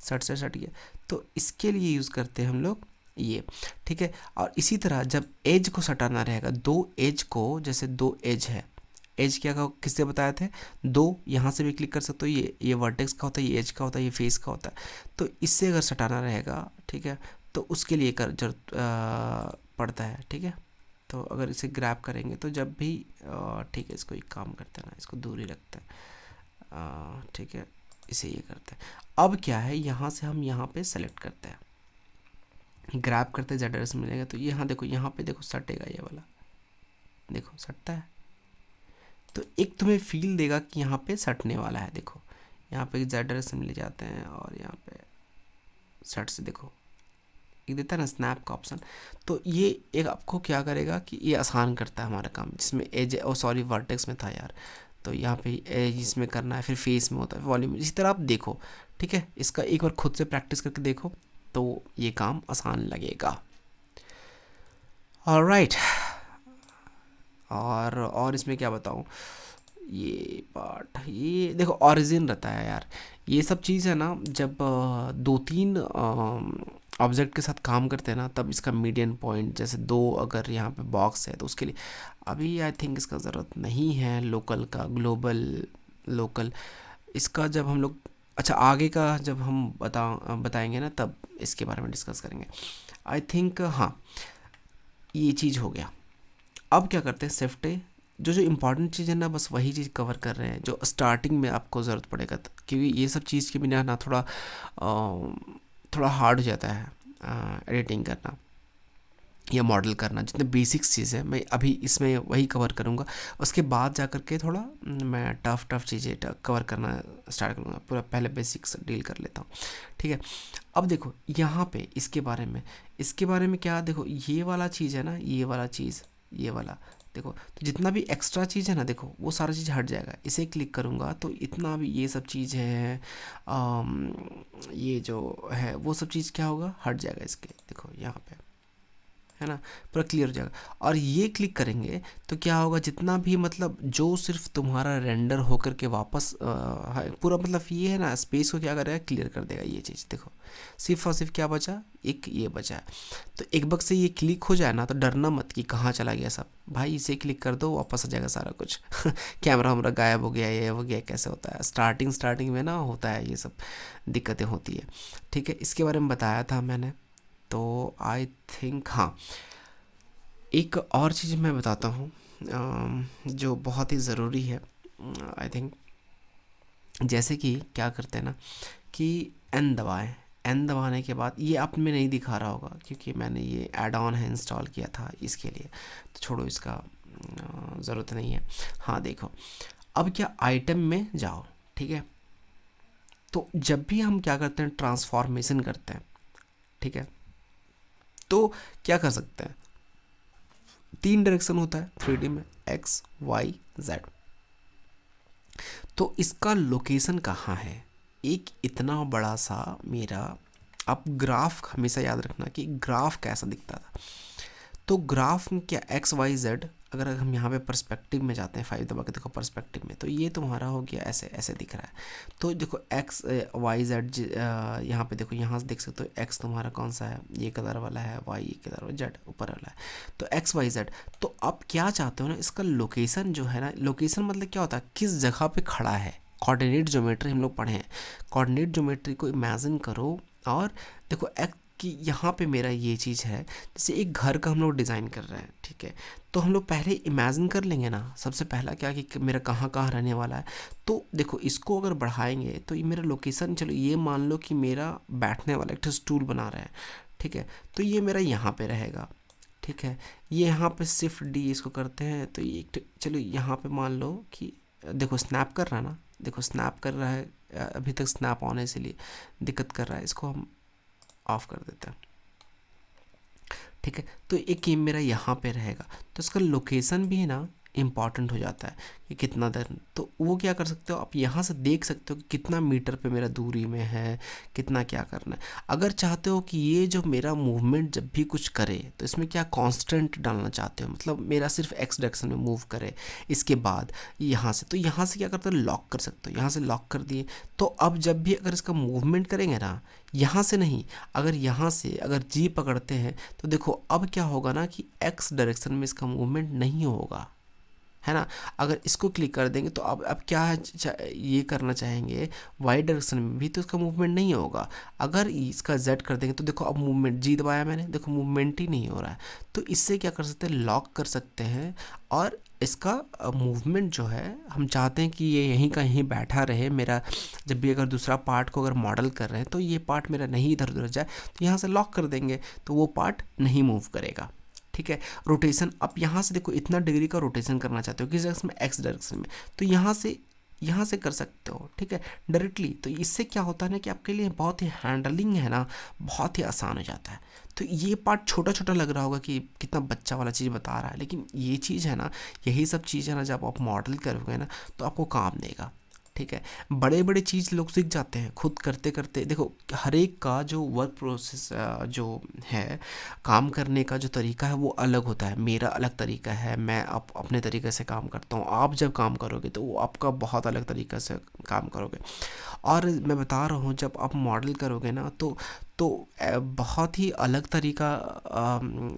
सट से सट गया। तो इसके लिए यूज़ करते हैं हम लोग ये, ठीक है। और इसी तरह जब एज को सटाना रहेगा, दो एज को, जैसे दो एज है, एज क्या का किससे बताए थे, दो, यहाँ से भी क्लिक कर सकते हो, ये वर्टेक्स का होता है, ये एज का होता है, ये फेस का होता है। तो इससे अगर सटाना रहेगा, ठीक है, तो उसके लिए कर जरूरत पड़ता है, ठीक है। तो अगर इसे ग्रैब करेंगे तो जब भी ठीक है, इसको एक काम करते हैं ना, इसको दूर ही रखते हैं, ठीक है, इसे ये करते हैं। अब क्या है, यहाँ से हम यहाँ पे सेलेक्ट करते हैं, ग्रैब करते हैं, जेड डायरेक्शन मिलेगा, तो यहाँ देखो, यहाँ पे देखो सटेगा ये वाला, देखो सटता है। तो एक तुम्हें फील देगा कि यहाँ पे सटने वाला है, देखो यहाँ पे जेड डायरेक्शन में ले जाते हैं और यहाँ पे सट से देखो एक देता है ना स्नैप का ऑप्शन। तो ये एक आपको क्या करेगा कि ये आसान करता है हमारा काम, जिसमें एज सॉरी वर्टेक्स में था यार, तो यहाँ पे एज इसमें करना है, फिर फेस में होता है, वॉल्यूम, इसी तरह आप देखो, ठीक है। इसका एक बार खुद से प्रैक्टिस करके देखो तो ये काम आसान लगेगा। ऑलराइट, और इसमें क्या बताऊँ, ये पार्ट, ये देखो ऑरिजिन रहता है यार, ये सब चीज़ है ना, जब दो तीन ऑब्जेक्ट के साथ काम करते हैं ना, तब इसका मीडियन पॉइंट, जैसे दो अगर यहाँ पे बॉक्स है तो उसके लिए अभी आई थिंक इसका ज़रूरत नहीं है, लोकल का, ग्लोबल, लोकल, इसका जब हम लोग, अच्छा आगे का जब हम बताएंगे ना तब इसके बारे में डिस्कस करेंगे आई थिंक। हाँ ये चीज़ हो गया। अब क्या करते हैं, सेफ्टी, जो जो इम्पॉर्टेंट चीज़ है ना, बस वही चीज़ कवर कर रहे हैं जो स्टार्टिंग में आपको ज़रूरत पड़ेगा, क्योंकि ये सब चीज़ के बिना ना थोड़ा हार्ड हो जाता है एडिटिंग करना या मॉडल करना। जितने बेसिक्स चीज़ है मैं अभी इसमें वही कवर करूँगा, उसके बाद जा कर के थोड़ा मैं टफ़ चीज़ें कवर करना स्टार्ट करूँगा, पूरा पहले बेसिक्स डील कर लेता हूँ, ठीक है। अब देखो यहाँ पे इसके बारे में क्या, देखो ये वाला चीज़ है ना, ये वाला चीज़, ये वाला देखो, तो जितना भी एक्स्ट्रा चीज़ है ना, देखो वो सारा चीज़ हट जाएगा। इसे क्लिक करूँगा तो इतना भी ये सब चीज़ है, ये जो है वो सब चीज़ क्या होगा, हट जाएगा इसके, देखो यहाँ पे है ना, पूरा क्लियर हो जाएगा। और ये क्लिक करेंगे तो क्या होगा, जितना भी मतलब जो सिर्फ तुम्हारा रेंडर होकर के वापस पूरा मतलब ये है ना, स्पेस को क्या करेगा, क्लियर कर देगा ये चीज़। देखो सिर्फ और सिर्फ क्या बचा, एक ये बचा है। तो एक बार से ये क्लिक हो जाए ना तो डरना मत कि कहाँ चला गया सब, भाई इसे क्लिक कर दो वापस आ जाएगा सारा कुछ कैमरा हमारा गायब हो गया, ये हो गया, कैसे होता है स्टार्टिंग में ना होता है, ये सब दिक्कतें होती है, ठीक है। इसके बारे में बताया था मैंने। तो आई थिंक हाँ एक और चीज़ मैं बताता हूँ जो बहुत ही ज़रूरी है आई थिंक, जैसे कि क्या करते हैं ना कि एन दबाएं, एन दबाने के बाद ये आप में नहीं दिखा रहा होगा क्योंकि मैंने ये ऐड ऑन है इंस्टॉल किया था इसके लिए, तो छोड़ो इसका ज़रूरत नहीं है। हाँ देखो अब क्या, आइटम में जाओ, ठीक है। तो जब भी हम क्या करते हैं, ट्रांसफॉर्मेशन करते हैं, ठीक है, तो क्या कर सकते हैं, 3 डायरेक्शन होता है 3D में, एक्स वाई जेड। तो इसका लोकेशन कहाँ है, एक इतना बड़ा सा मेरा, आप ग्राफ हमेशा याद रखना कि ग्राफ कैसा दिखता था। तो ग्राफ में क्या एक्स वाई जेड अगर हम यहाँ पे पर्सपेक्टिव में जाते हैं, 5 दबा के देखो पर्सपेक्टिव में, तो ये तुम्हारा हो गया ऐसे ऐसे दिख रहा है। तो देखो एक्स वाई जेड, यहाँ पे देखो, यहाँ से देख सकते हो एक्स तुम्हारा कौन सा है, ये कलर वाला है, वाई ये कलर वाला, जेड ऊपर वाला है, तो एक्स वाई जेड। तो अब क्या चाहते हो ना, इसका लोकेशन जो है ना, लोकेशन मतलब क्या होता है, किस जगह पे खड़ा है। कोऑर्डिनेट ज्योमेट्री हम लोग पढ़े हैं, कोऑर्डिनेट ज्योमेट्री को इमेजिन करो और देखो एक्स कि यहाँ पे मेरा ये चीज़ है, जैसे एक घर का हम लोग डिज़ाइन कर रहे हैं, ठीक है, तो हम लोग पहले इमेजिन कर लेंगे ना सबसे पहला क्या कि मेरा कहाँ कहाँ रहने वाला है। तो देखो इसको अगर बढ़ाएंगे तो ये मेरा लोकेशन, चलो ये मान लो कि मेरा बैठने वाला एक स्टूल बना रहा है, ठीक है, तो ये मेरा यहाँ पे रहेगा, ठीक है, ये यहाँ पे शिफ्ट डी इसको करते हैं, तो ये चलो यहाँ पे मान लो कि देखो स्नैप कर रहा है ना, देखो स्नैप कर रहा है, अभी तक स्नैप ऑन है इसलिए दिक्कत कर रहा है, इसको हम ऑफ कर देते हैं, ठीक है। तो एक गेम मेरा यहाँ पे रहेगा, तो इसका लोकेशन भी है ना इम्पॉर्टेंट हो जाता है कि कितना देर, तो वो क्या कर सकते हो आप यहाँ से देख सकते हो कि कितना मीटर पे मेरा दूरी में है, कितना क्या करना है। अगर चाहते हो कि ये जो मेरा मूवमेंट जब भी कुछ करे तो इसमें क्या कांस्टेंट डालना चाहते हो, मतलब मेरा सिर्फ एक्स डायरेक्शन में मूव करे, इसके बाद यहाँ से, तो यहाँ से क्या करते हो लॉक कर सकते हो, यहाँ से लॉक कर दिए, तो अब जब भी अगर इसका मूवमेंट करेंगे ना, यहाँ से नहीं, अगर यहाँ से अगर जी पकड़ते हैं तो देखो अब क्या होगा ना कि एक्स डायरेक्शन में इसका मूवमेंट नहीं होगा, है ना। अगर इसको क्लिक कर देंगे तो अब क्या है, ये करना चाहेंगे वाई डायरेक्शन में भी, तो इसका मूवमेंट नहीं होगा। अगर इसका जेड कर देंगे तो देखो अब मूवमेंट, जी दबाया मैंने, देखो मूवमेंट ही नहीं हो रहा है। तो इससे क्या कर सकते हैं, लॉक कर सकते हैं, और इसका मूवमेंट जो है हम चाहते हैं कि ये यहीं का यहीं बैठा रहे मेरा, जब भी अगर दूसरा पार्ट को अगर मॉडल कर रहे हैं तो ये पार्ट मेरा नहीं इधर उधर जाए, तो यहाँ से लॉक कर देंगे तो वो पार्ट नहीं मूव करेगा, ठीक है। रोटेशन, अब यहाँ से देखो इतना डिग्री का रोटेशन करना चाहते हो किस डायरेक्शन में, एक्स डायरेक्शन में, तो यहाँ से कर सकते हो, ठीक है, डायरेक्टली। तो इससे क्या होता है ना कि आपके लिए बहुत ही हैंडलिंग है ना, बहुत ही आसान हो जाता है। तो ये पार्ट छोटा छोटा लग रहा होगा कि कितना बच्चा वाला चीज़ बता रहा है, लेकिन ये चीज़ है ना, यही सब चीज़ है ना, जब आप मॉडल करोगे ना तो आपको काम देगा, ठीक है। बड़े बड़े चीज़ लोग सीख जाते हैं खुद करते करते। देखो हर एक का जो वर्क प्रोसेस जो है, काम करने का जो तरीका है वो अलग होता है, मेरा अलग तरीका है, मैं अपने तरीके से काम करता हूँ। आप जब काम करोगे तो वो आपका बहुत अलग तरीक़े से काम करोगे। और मैं बता रहा हूँ जब आप मॉडल करोगे ना तो बहुत ही अलग तरीका,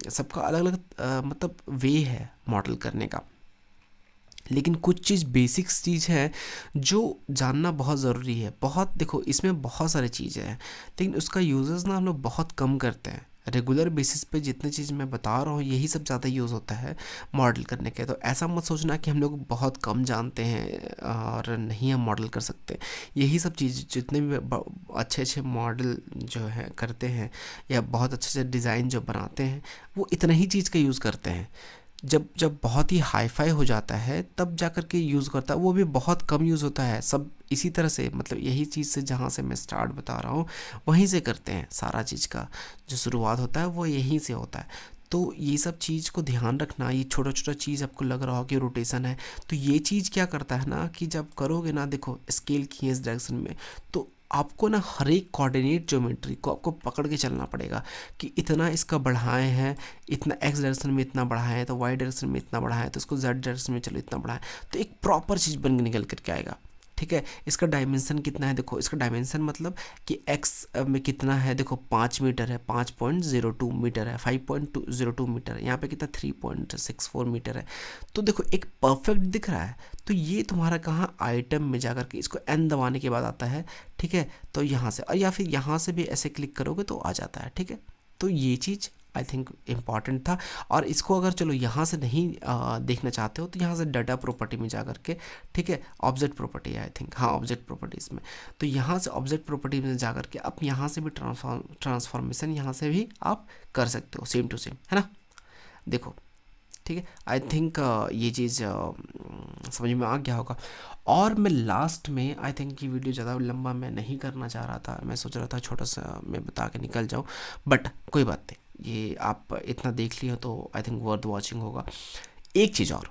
सबका अलग अलग मतलब वे है मॉडल करने का, लेकिन कुछ चीज़ बेसिक्स चीज़ है जो जानना बहुत ज़रूरी है। बहुत देखो इसमें बहुत सारी चीज़ें हैं, लेकिन उसका यूज़र्स ना हम लोग बहुत कम करते हैं। रेगुलर बेसिस पे जितनी चीज़ मैं बता रहा हूँ यही सब ज़्यादा यूज़ होता है मॉडल करने के। तो ऐसा मत सोचना कि हम लोग बहुत कम जानते हैं और नहीं हम मॉडल कर सकते। यही सब चीज़ जितने भी अच्छे अच्छे मॉडल जो है करते हैं या बहुत अच्छे से डिज़ाइन जो बनाते हैं वो इतना ही चीज़ का यूज़ करते हैं। जब जब बहुत ही हाई फाई हो जाता है तब जा कर के यूज़ करता है, वो भी बहुत कम यूज़ होता है। सब इसी तरह से, मतलब यही चीज़ से जहाँ से मैं स्टार्ट बता रहा हूँ वहीं से करते हैं। सारा चीज़ का जो शुरुआत होता है वो यहीं से होता है। तो ये सब चीज़ को ध्यान रखना। ये छोटा छोटा चीज़ आपको लग रहा हो कि रोटेशन है, तो ये चीज़ क्या करता है ना कि जब करोगे ना, देखो स्केल की है इस डायरेक्शन में, तो आपको ना हर एक कोऑर्डिनेट ज्योमेट्री को आपको पकड़ के चलना पड़ेगा कि इतना इसका बढ़ाए हैं, इतना एक्स डायरेक्शन में इतना बढ़ाए हैं, तो वाई डायरेक्शन में इतना बढ़ाए तो इसको जेड डायरेक्शन में चलो इतना बढ़ाए, तो एक प्रॉपर चीज़ बन के निकल करके आएगा, ठीक है। इसका डायमेंशन कितना है, देखो इसका डायमेंशन मतलब कि एक्स में कितना है, देखो 5 मीटर है, 5.02 मीटर है, 5.02 मीटर है, यहाँ पे कितना 3.64 मीटर है। तो देखो एक परफेक्ट दिख रहा है। तो ये तुम्हारा कहाँ आइटम में जाकर के इसको एन दबाने के बाद आता है, ठीक है। तो यहाँ से, और या फिर यहाँ से भी ऐसे क्लिक करोगे तो आ जाता है, ठीक है। तो ये चीज़ आई थिंक इम्पॉर्टेंट था। और इसको अगर चलो यहाँ से नहीं देखना चाहते हो तो यहाँ से डाटा प्रॉपर्टी में जा करके, ठीक है, ऑब्जेक्ट प्रॉपर्टी आई थिंक, हाँ ऑब्जेक्ट प्रॉपर्टीज़ में, तो यहाँ से ऑब्जेक्ट प्रॉपर्टी में जा करके आप यहाँ से भी ट्रांसफॉर्मेशन यहाँ से भी आप कर सकते हो, सेम टू सेम, है ना। देखो ठीक है, आई थिंक ये चीज़ समझ में आ गया होगा। और मैं लास्ट में आई थिंक ये वीडियो ज़्यादा लंबा मैं नहीं करना चाह रहा था, मैं सोच रहा था छोटा सा मैं बता के निकल जाऊँ, बट कोई बात नहीं, ये आप इतना देख लिया तो आई थिंक वर्थ वॉचिंग होगा। एक चीज़ और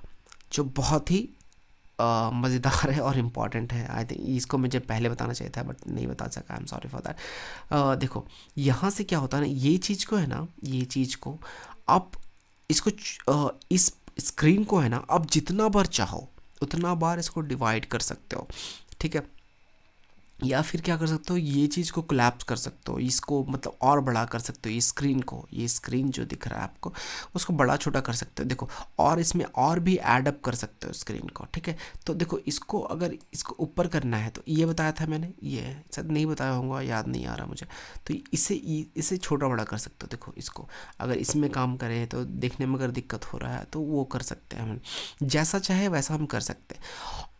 जो बहुत ही मज़ेदार है और इम्पॉर्टेंट है, आई थिंक इसको मुझे पहले बताना चाहिए था बट नहीं बता सका, I am sorry for that. देखो यहाँ से क्या होता है ना, ये चीज़ को है ना, ये चीज़ को आप इसको इस स्क्रीन को है ना, आप जितना बार चाहो उतना बार इसको डिवाइड कर सकते हो, ठीक है। या फिर क्या कर सकते हो, ये चीज़ को कोलैप्स कर सकते हो, इसको मतलब और बड़ा कर सकते हो, ये स्क्रीन को, ये स्क्रीन जो दिख रहा है आपको उसको बड़ा छोटा कर सकते हो, देखो। और इसमें और भी ऐड अप कर सकते हो स्क्रीन को, ठीक है। तो देखो इसको अगर इसको ऊपर करना है तो ये बताया था मैंने, ये शायद नहीं बताया होगा, याद नहीं आ रहा मुझे। तो इसे छोटा बड़ा कर सकते हो, देखो इसको अगर इसमें काम करें तो देखने में अगर दिक्कत हो रहा है तो वो कर सकते हैं हम, जैसा चाहे वैसा हम कर सकते हैं।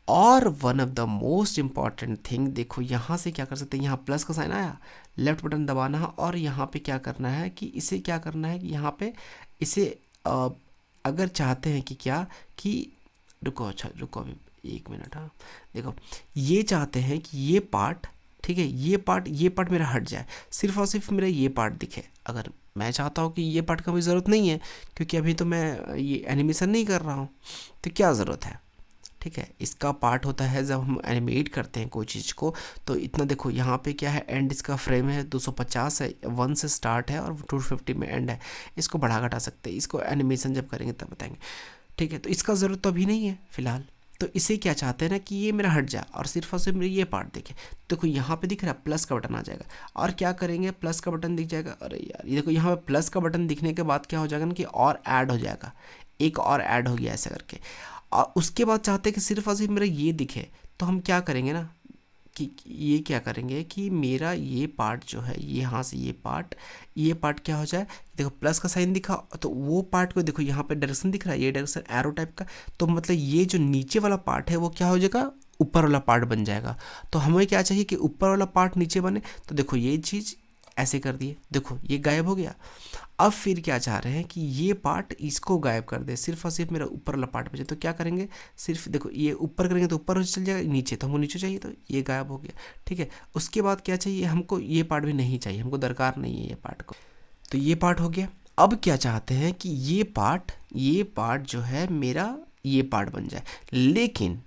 और one of the most important thing, देखो यहाँ से क्या कर सकते हैं, यहाँ प्लस का साइन आया, लेफ्ट बटन दबाना है और यहाँ पे क्या करना है कि इसे क्या करना है कि यहाँ पे इसे अगर चाहते हैं कि क्या कि रुको, अच्छा रुको अभी 1 मिनट, हाँ देखो ये चाहते हैं कि ये पार्ट, ठीक है, ये पार्ट मेरा हट जाए, सिर्फ और सिर्फ मेरा ये पार्ट दिखे। अगर मैं चाहता हूँ कि ये पार्ट का भी ज़रूरत नहीं है क्योंकि अभी तो मैं ये एनिमेशन नहीं कर रहा हूँ, तो क्या ज़रूरत है, ठीक है। इसका पार्ट होता है जब हम एनिमेट करते हैं कोई चीज़ को, तो इतना देखो यहाँ पे क्या है, एंड इसका फ्रेम है 250 है, 1 से स्टार्ट है और 250 में एंड है। इसको बढ़ा घटा सकते हैं, इसको एनिमेशन जब करेंगे तब बताएंगे, ठीक है। तो इसका ज़रूरत तो अभी नहीं है फ़िलहाल। तो इसे क्या चाहते हैं ना कि ये मेरा हट जाए और सिर्फ मेरे ये पार्ट देखे। देखो यहाँ पे दिख रहा है प्लस का बटन आ जाएगा, और क्या करेंगे, प्लस का बटन दिख जाएगा, अरे यार ये देखो यहाँ पे प्लस का बटन दिखने के बाद क्या हो जाएगा ना कि और ऐड हो जाएगा, एक और ऐड हो गया ऐसा करके। और उसके बाद चाहते हैं कि सिर्फ और सिर्फ मेरा ये दिखे, तो हम क्या करेंगे ना कि ये क्या करेंगे कि मेरा ये पार्ट जो है, ये यहाँ से ये पार्ट क्या हो जाए, देखो प्लस का साइन दिखा, तो वो पार्ट को देखो यहाँ पे डायरेक्शन दिख रहा है, ये डायरेक्शन एरो टाइप का, तो मतलब ये जो नीचे वाला पार्ट है वो क्या हो जाएगा, ऊपर वाला पार्ट बन जाएगा। तो हमें क्या चाहिए कि ऊपर वाला पार्ट नीचे बने, तो देखो ये चीज़ ऐसे कर दिए, देखो ये गायब हो गया। अब फिर क्या चाह रहे हैं कि ये पार्ट इसको गायब कर दे, सिर्फ और सिर्फ मेरा ऊपर वाला पार्ट बचे। तो क्या करेंगे, सिर्फ देखो ये ऊपर करेंगे तो ऊपर चल जाएगा, नीचे तो हमको नीचे चाहिए, तो ये गायब हो गया, ठीक है। उसके बाद क्या चाहिए हमको, ये पार्ट भी नहीं चाहिए, हमको दरकार नहीं है ये पार्ट को, तो ये पार्ट हो गया। अब क्या चाहते हैं कि ये पार्ट जो है मेरा ये पार्ट बन जाए, लेकिन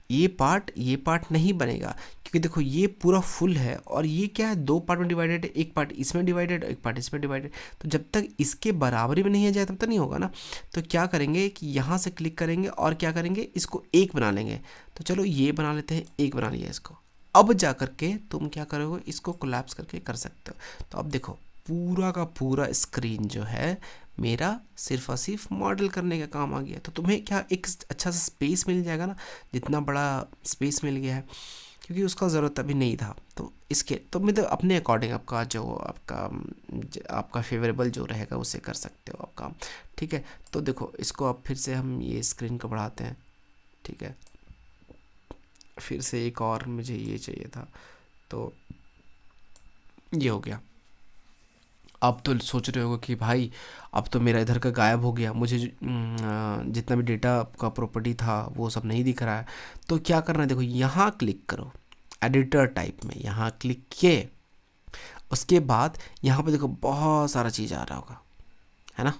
ये पार्ट नहीं बनेगा क्योंकि देखो ये पूरा फुल है और ये क्या है, 2 पार्ट में डिवाइडेड है, एक पार्ट इसमें डिवाइडेड, एक पार्ट इसमें डिवाइडेड। तो जब तक इसके बराबरी में नहीं आ जाए तब तक नहीं होगा ना। तो क्या करेंगे कि यहाँ से क्लिक करेंगे और क्या करेंगे, इसको एक बना लेंगे। तो चलो ये बना लेते हैं, एक बना लिया इसको। अब जा करके तुम क्या करोगे, इसको कोलैप्स करके कर सकते हो। तो अब देखो पूरा का पूरा स्क्रीन जो है मेरा सिर्फ और सिर्फ मॉडल करने का काम आ गया। तो तुम्हें क्या एक अच्छा सा स्पेस मिल जाएगा ना, जितना बड़ा स्पेस मिल गया है, क्योंकि उसका ज़रूरत अभी नहीं था। तो इसके तो मैं तो अपने अकॉर्डिंग आपका फेवरेबल जो रहेगा उसे कर सकते हो आप काम, ठीक है। तो देखो इसको अब फिर से हम ये स्क्रीन को बढ़ाते हैं, ठीक है। फिर से एक और मुझे ये चाहिए था, तो ये हो गया। अब तो सोच रहे होगे कि भाई अब तो मेरा इधर का गायब हो गया, मुझे जितना भी डेटा का प्रॉपर्टी था वो सब नहीं दिख रहा है। तो क्या करना है, देखो यहाँ क्लिक करो एडिटर टाइप में, यहाँ क्लिक किए, उसके बाद यहाँ पे देखो बहुत सारा चीज़ आ रहा होगा, है ना,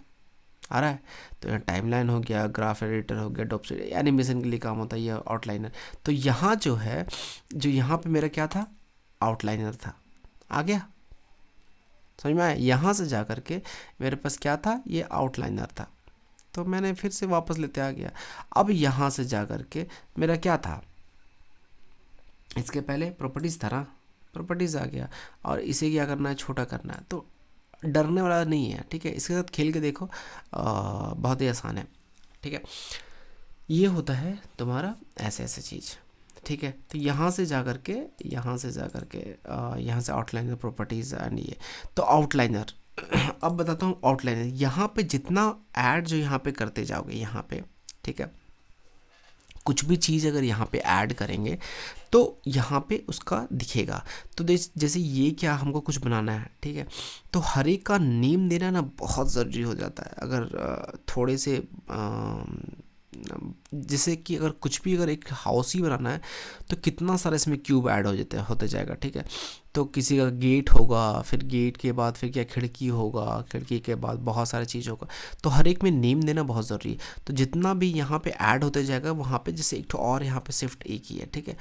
आ रहा है। तो यहाँ टाइमलाइन हो गया, ग्राफ एडिटर हो गया, डॉप एनिमेशन के लिए काम होता है ये आउटलाइनर। तो यहाँ जो है, जो यहाँ पे मेरा क्या था, आउटलाइनर था, आ गया समझ में आया। यहाँ से जा कर के मेरे पास क्या था, ये आउटलाइनर था, तो मैंने फिर से वापस लेते आ गया। अब यहाँ से जा कर के मेरा क्या था, इसके पहले प्रॉपर्टीज़ था ना, प्रॉपर्टीज़ आ गया, और इसे क्या करना है, छोटा करना है। तो डरने वाला नहीं है, ठीक है, इसके साथ खेल के देखो, बहुत ही आसान है, ठीक है। ये होता है तुम्हारा ऐसे ऐसे चीज़, ठीक है। तो यहाँ से जा कर के यहाँ से आउटलाइनर प्रॉपर्टीज़ एंड ये, तो आउटलाइनर अब बताता हूँ आउटलाइनर। यहाँ पे जितना ऐड जो यहाँ पे करते जाओगे यहाँ पे, ठीक है, कुछ भी चीज़ अगर यहाँ पे ऐड करेंगे तो यहाँ पे उसका दिखेगा। तो जैसे ये क्या हमको कुछ बनाना है, ठीक है, तो हर एक का नेम देना ना बहुत ज़रूरी हो जाता है। अगर थोड़े से जैसे कि अगर कुछ भी अगर एक हाउस ही बनाना है तो कितना सारा इसमें क्यूब ऐड होते जाएगा, ठीक है। तो किसी का गेट होगा, फिर गेट के बाद फिर क्या खिड़की होगा, खिड़की के बाद बहुत सारी चीज़ होगा, तो हर एक में नेम देना बहुत ज़रूरी है। तो जितना भी यहाँ पे ऐड होते जाएगा वहाँ पे जैसे एक तो और यहाँ पे शिफ्ट ए की है, ठीक है।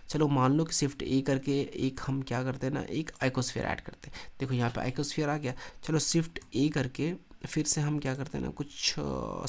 चलो मान लो कि शिफ्ट ए करके एक हम क्या करते हैं ना, एक आइकोस्फीयर ऐड करते हैं। देखो यहाँ पे आइकोस्फीयर आ गया, चलो शिफ्ट ए करके फिर से हम क्या करते हैं ना, कुछ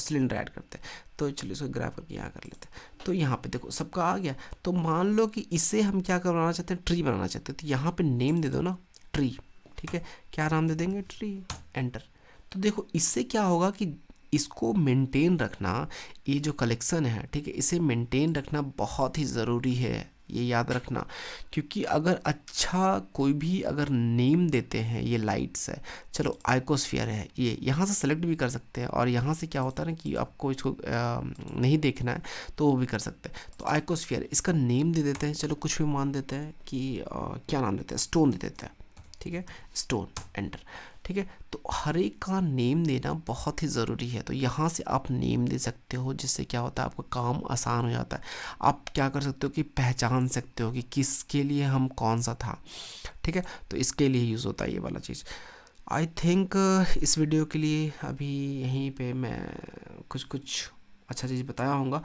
सिलेंडर ऐड करते हैं। तो चलिए इसको ग्राफ करके यहाँ कर लेते हैं। तो यहाँ पे देखो सबका आ गया। तो मान लो कि इसे हम क्या बनाना चाहते हैं, ट्री बनाना चाहते हैं। तो यहाँ पे नेम दे दो ना, ट्री। ठीक है, क्या नाम दे देंगे, ट्री। एंटर। तो देखो इससे क्या होगा कि इसको मेंटेन रखना, ये जो कलेक्शन है, ठीक है, इसे मेंटेन रखना बहुत ही ज़रूरी है, ये याद रखना। क्योंकि अगर अच्छा कोई भी अगर नेम देते हैं, ये लाइट्स है, चलो आइकोस्फियर है, ये यहाँ से सेलेक्ट भी कर सकते हैं। और यहाँ से क्या होता है ना कि आपको इसको नहीं देखना है तो वो भी कर सकते हैं। तो आइकोस्फियर, इसका नेम दे देते हैं, चलो कुछ भी मान देते हैं कि क्या नाम देते हैं, स्टोन दे देते हैं। ठीक है, स्टोन। एंटर। ठीक है, तो हर एक का नेम देना बहुत ही ज़रूरी है। तो यहाँ से आप नेम दे सकते हो, जिससे क्या होता है, आपका काम आसान हो जाता है। आप क्या कर सकते हो कि पहचान सकते हो कि किसके लिए हम कौन सा था। ठीक है, तो इसके लिए यूज़ होता है ये वाला चीज़। आई थिंक इस वीडियो के लिए अभी यहीं पे मैं कुछ अच्छा चीज़ बताया होगा।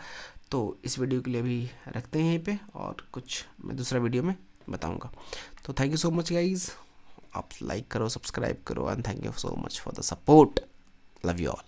तो इस वीडियो के लिए अभी रखते हैं यहीं पे, और कुछ मैं दूसरा वीडियो में बताऊंगा। तो thank you so much guys. आप लाइक करो, सब्सक्राइब करो, and thank you so much for the support. Love you all.